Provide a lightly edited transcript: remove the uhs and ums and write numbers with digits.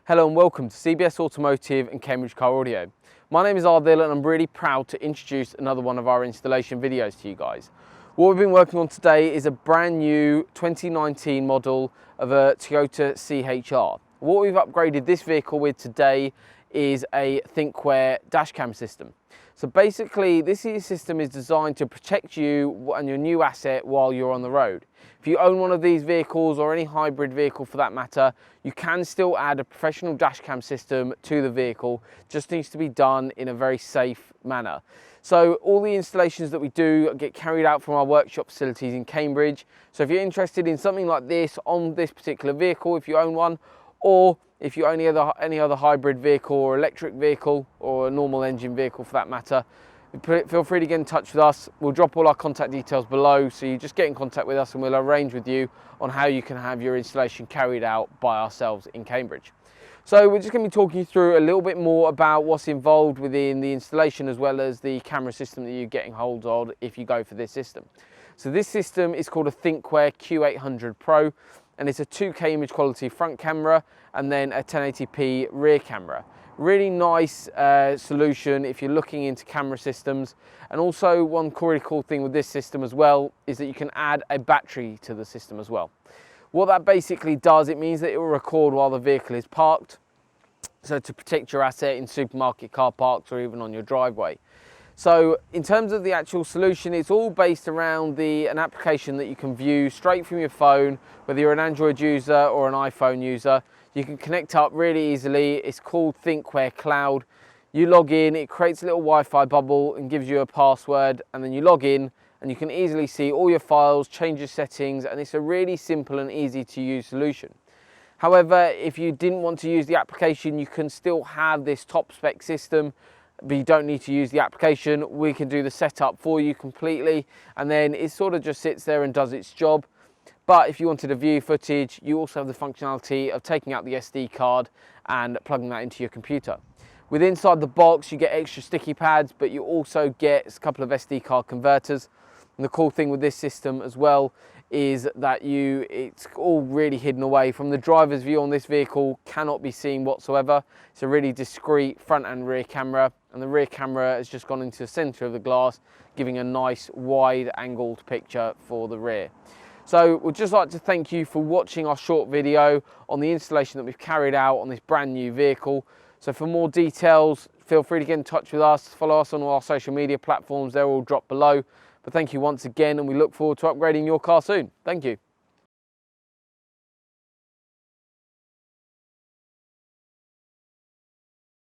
Hello and welcome to CBS Automotive and Cambridge Car Audio. My name is Ardil and I'm really proud to introduce another one of our installation videos to you guys. What we've been working on today is a brand new 2019 model of a Toyota CHR. What we've upgraded this vehicle with today is a Thinkware dash cam system. So basically this system is designed to protect you and your new asset while you're on the road. If you own one of these vehicles or any hybrid vehicle for that matter, you can still add a professional dash cam system to the vehicle. Just needs to be done in a very safe manner. So all the installations that we do get carried out from our workshop facilities in Cambridge. So if you're interested in something like this on this particular vehicle, if you own one, or if you own any other hybrid vehicle or electric vehicle or a normal engine vehicle for that matter, feel free to get in touch with us. We'll drop all our contact details below, so you just get in contact with us and we'll arrange with you on how you can have your installation carried out by ourselves in Cambridge. So we're just going to be talking you through a little bit more about what's involved within the installation as well as the camera system that you're getting hold of if you go for this system. So this system is called a Thinkware Q800 Pro, and it's a 2K image quality front camera and then a 1080p rear camera. Really nice solution if you're looking into camera systems. And also one really cool thing with this system as well is that you can add a battery to the system as well. What that basically does, it means that it will record while the vehicle is parked, so to protect your asset in supermarket car parks or even on your driveway. So in terms of the actual solution, it's all based around an application that you can view straight from your phone, whether you're an Android user or an iPhone user. You can connect up really easily. It's called Thinkware Cloud. You log in, it creates a little Wi-Fi bubble and gives you a password, and then you log in and you can easily see all your files, change your settings, and it's a really simple and easy to use solution. However, if you didn't want to use the application, you can still have this top spec system, but you don't need to use the application. We can do the setup for you completely, and then it sort of just sits there and does its job. But if you wanted to view footage, you also have the functionality of taking out the SD card and plugging that into your computer. With inside the box, you get extra sticky pads, but you also get a couple of SD card converters. And the cool thing with this system as well is that it's all really hidden away. From the driver's view on this vehicle, cannot be seen whatsoever. It's a really discreet front and rear camera, and the rear camera has just gone into the center of the glass, giving a nice wide angled picture for the rear. So we'd just like to thank you for watching our short video on the installation that we've carried out on this brand new vehicle. So for more details, feel free to get in touch with us. Follow us on all our social media platforms. They're all dropped below. But thank you once again, and we look forward to upgrading your car soon. Thank you.